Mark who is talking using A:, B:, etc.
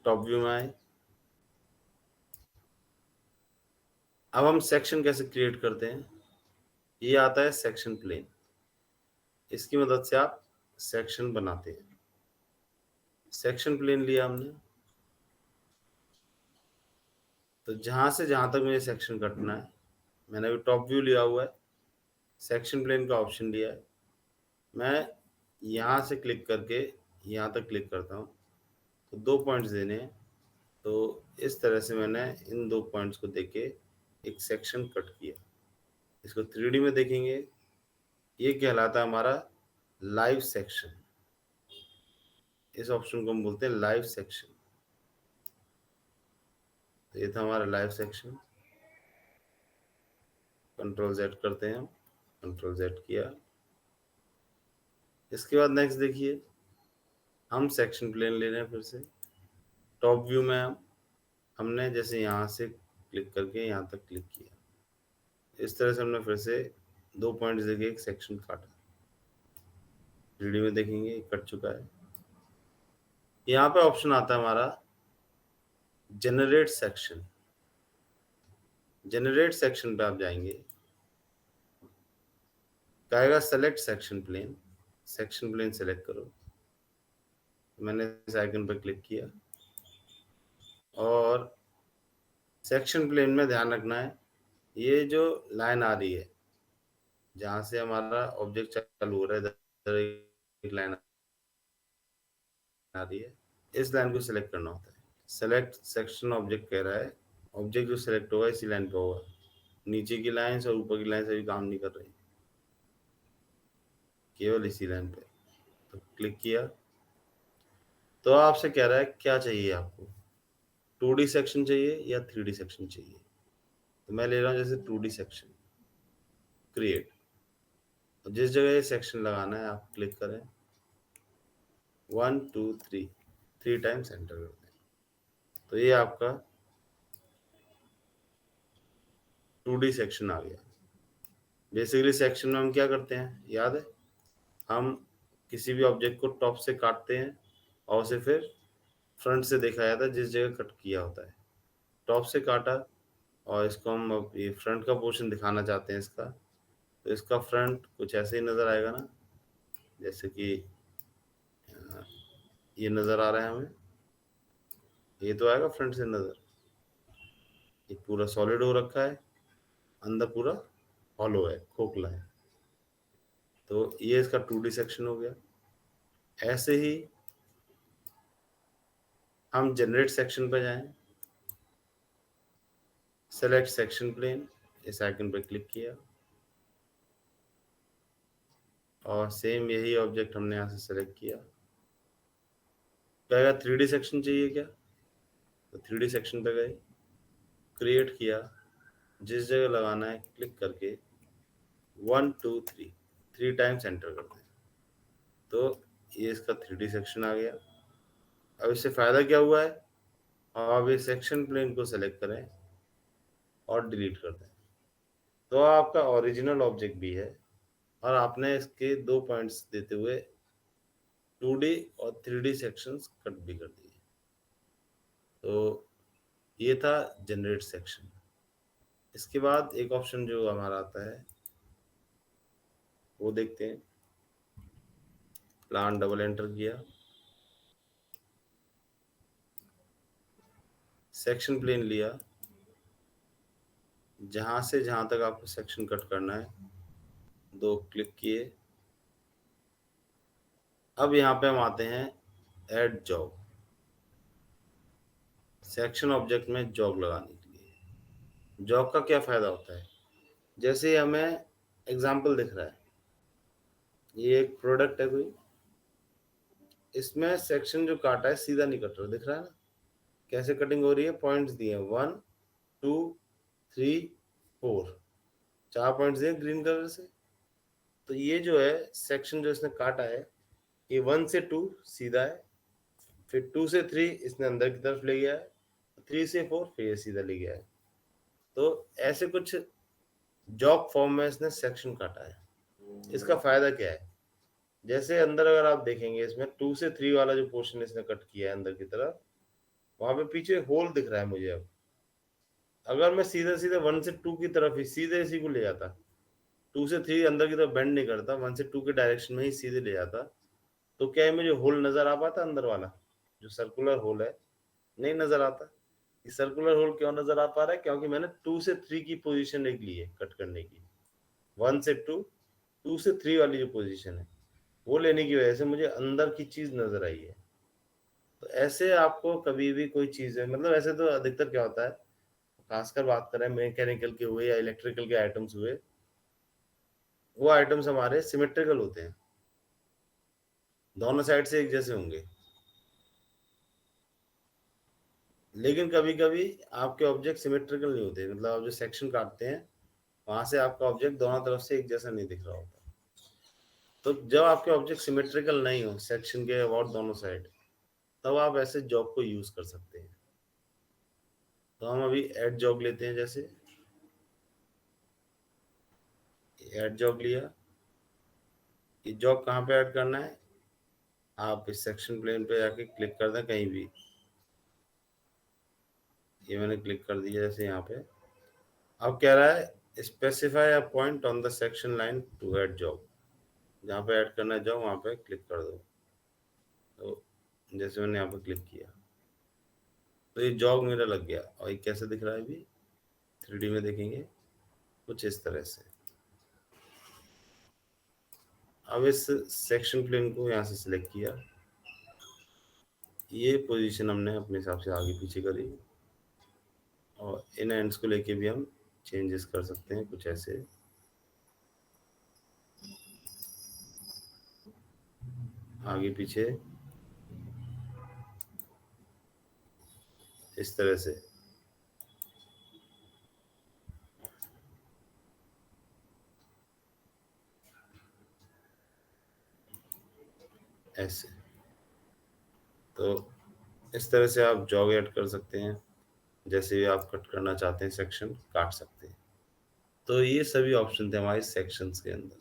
A: Top view में आए। अब हम सेक्शन कैसे क्रिएट करते हैं, ये आता है सेक्शन प्लेन। इसकी मदद से आप सेक्शन बनाते हैं। सेक्शन प्लेन लिया हमने, तो जहां से जहां तक मुझे सेक्शन कटना है, मैंने अभी टॉप व्यू लिया हुआ है, सेक्शन प्लेन का ऑप्शन लिया है। मैं यहाँ से क्लिक करके यहाँ तक क्लिक करता हूँ, तो 2 पॉइंट्स देने हैं। तो इस तरह से मैंने इन 2 पॉइंट्स को देके एक सेक्शन कट किया। इसको 3D में देखेंगे, ये कहलाता है हमारा लाइव सेक्शन। इस ऑप्शन को हम बोलते हैं लाइव सेक्शन। तो ये था हमारा लाइव सेक्शन। कंट्रोल Z करते हैं हम, कंट्रोल Z किया। इसके बाद नेक्स्ट देखिए, हम सेक्शन प्लेन ले रहे हैं फिर से। टॉप व्यू में हमने जैसे यहाँ से क्लिक करके यहाँ तक क्लिक किया, इस तरह से हमने फिर से 2 पॉइंट्स देके एक सेक्शन काटा। 3D में देखेंगे कट चुका है। यहाँ पे ऑप्शन आता है हमारा जनरेट सेक्शन। जनरेट सेक्शन पे आप जाएंगे, कहेगा select section plane. Section plane select करो। मैंने इस आइकन पर क्लिक किया, और सेक्शन प्लेन में ध्यान रखना है, ये जो लाइन आ रही है जहां से हमारा ऑब्जेक्ट चालू हो रहा है, इधर एक लाइन आ रही है, इस लाइन को सिलेक्ट करना होता है। सेलेक्ट सेक्शन ऑब्जेक्ट कह रहा है, ऑब्जेक्ट जो सिलेक्ट होगा इसी लाइन पे होगा। नीचे की लाइन और ऊपर की लाइन अभी काम नहीं कर रही, केवल इसी लाइन पे। तो क्लिक किया, तो आपसे कह रहा है क्या चाहिए आपको, 2D सेक्शन चाहिए या 3D सेक्शन चाहिए। तो मैं ले रहा हूँ जैसे 2D सेक्शन, क्रिएट। तो जिस जगह ये सेक्शन लगाना है आप क्लिक करें, 1 2 3, 3 टाइम्स एंटर कर दें। तो ये आपका 2D सेक्शन आ गया। बेसिकली सेक्शन में हम क्या करते हैं याद है, हम किसी भी ऑब्जेक्ट को टॉप से काटते हैं और उसे फिर फ्रंट से देखा जाता है जिस जगह कट किया होता है। टॉप से काटा, और इसको हम अब ये फ्रंट का पोर्शन दिखाना चाहते हैं इसका, तो इसका फ्रंट कुछ ऐसे ही नज़र आएगा ना, जैसे कि ये नज़र आ रहा है हमें, ये तो आएगा फ्रंट से नज़र। ये पूरा सॉलिड हो रखा है, अंदर पूरा हॉलो है, खोखला है। तो ये इसका 2D सेक्शन हो गया। ऐसे ही हम जनरेट सेक्शन पर जाएं, सेलेक्ट सेक्शन प्लेन, इस आइकन पर क्लिक किया, और सेम यही ऑब्जेक्ट हमने यहाँ से सेलेक्ट किया। कहेगा 3D सेक्शन चाहिए क्या, तो 3D सेक्शन पे गए, क्रिएट किया, जिस जगह लगाना है क्लिक करके 1 2 3, 3 टाइम्स एंटर कर दें। तो ये इसका 3D सेक्शन आ गया। अब इससे फायदा क्या हुआ है, अब ये सेक्शन प्लेन को सेलेक्ट करें और डिलीट कर दें, तो आपका ओरिजिनल ऑब्जेक्ट भी है, और आपने इसके 2 पॉइंट्स देते हुए 2D और 3D सेक्शंस कट भी कर दिए। तो ये था जनरेट सेक्शन। इसके बाद एक ऑप्शन जो हमारा आता है वो देखते हैं। प्लान डबल एंटर किया, सेक्शन प्लेन लिया, जहां से जहां तक आपको सेक्शन कट करना है 2 क्लिक किए। अब यहाँ पे हम आते हैं ऐड जॉब, सेक्शन ऑब्जेक्ट में जॉब लगाने के लिए। जॉब का क्या फायदा होता है, जैसे हमें एग्जाम्पल दिख रहा है, ये एक प्रोडक्ट है कोई, इसमें सेक्शन जो काटा है सीधा नहीं कट रहा, दिख रहा है ना कैसे कटिंग हो रही है। पॉइंट्स दिए 1 2 3 4, 4 पॉइंट्स दिए ग्रीन कलर से। तो ये जो है सेक्शन जो इसने काटा है, ये 1 से 2 सीधा है, फिर 2 से 3 इसने अंदर की तरफ ले गया है, 3 से 4 फिर ये सीधा ले गया है। तो ऐसे कुछ जॉब फॉर्म में इसने सेक्शन काटा है। इसका फायदा क्या है, जैसे अंदर अगर आप देखेंगे इसमें 2 से 3 वाला जो पोर्शन इसने कट किया है अंदर की तरफ, वहां पे पीछे होल दिख रहा है मुझे। अब अगर मैं सीधे सीधे 1 से 2 की तरफ ही सीधे इसी को ले जाता, 2 से 3 अंदर की तरफ बेंड नहीं करता, 1 से 2 के डायरेक्शन में ही सीधे ले जाता, तो क्या है मुझे होल नजर आ पाता अंदर वाला, जो सर्कुलर होल है? नहीं नजर आता। ये सर्कुलर होल क्यों नजर आ पा रहा है? क्योंकि मैंने 2 से 3 की पोजीशन एक ली है कट करने की। 1 से 2, 2 से 3 वाली जो पोजीशन है वो लेने की वजह से मुझे अंदर की चीज नजर आई है। तो ऐसे आपको कभी भी कोई चीज है, मतलब ऐसे तो अधिकतर क्या होता है, खासकर बात करें मैकेनिकल के हुए या इलेक्ट्रिकल के आइटम्स हुए, वो आइटम्स हमारे सिमेट्रिकल होते हैं, दोनों साइड से एक जैसे होंगे। लेकिन कभी कभी आपके ऑब्जेक्ट सिमेट्रिकल नहीं होते, मतलब आप जो सेक्शन काटते हैं वहां से आपका ऑब्जेक्ट दोनों तरफ से एक जैसा नहीं दिख रहा होता। तो जब आपके ऑब्जेक्ट सिमेट्रिकल नहीं हो सेक्शन के अबाउट दोनों साइड, तब आप ऐसे जॉब को यूज कर सकते हैं। तो हम अभी एड जॉब लेते हैं, जैसे एड जॉब लिया। ये जॉब कहाँ पे ऐड करना है? आप इस सेक्शन प्लेन पे जाके क्लिक कर दें कहीं भी। ये मैंने क्लिक कर दिया जैसे यहाँ पे। अब कह रहा है specify a point on the section line to add job. जहाँ पे ऐड करना है जॉब वहाँ पे क्लिक कर दो। तो जैसे मैंने यहाँ पे क्लिक किया तो ये जॉब मेरा लग गया। और ये कैसे दिख रहा है अभी 3D में देखेंगे कुछ इस तरह से। अब इस सेक्शन प्लेन को यहाँ से सिलेक्ट किया, ये पोजीशन हमने अपने हिसाब से आगे पीछे करी, और इन एंड्स को लेके भी हम चेंजेस कर सकते हैं कुछ ऐसे, आगे पीछे इस तरह से। ऐसे तो इस तरह से आप जॉग ऐड कर सकते हैं, जैसे भी आप कट करना चाहते हैं सेक्शन काट सकते हैं। तो ये सभी ऑप्शन थे हमारे सेक्शंस के अंदर।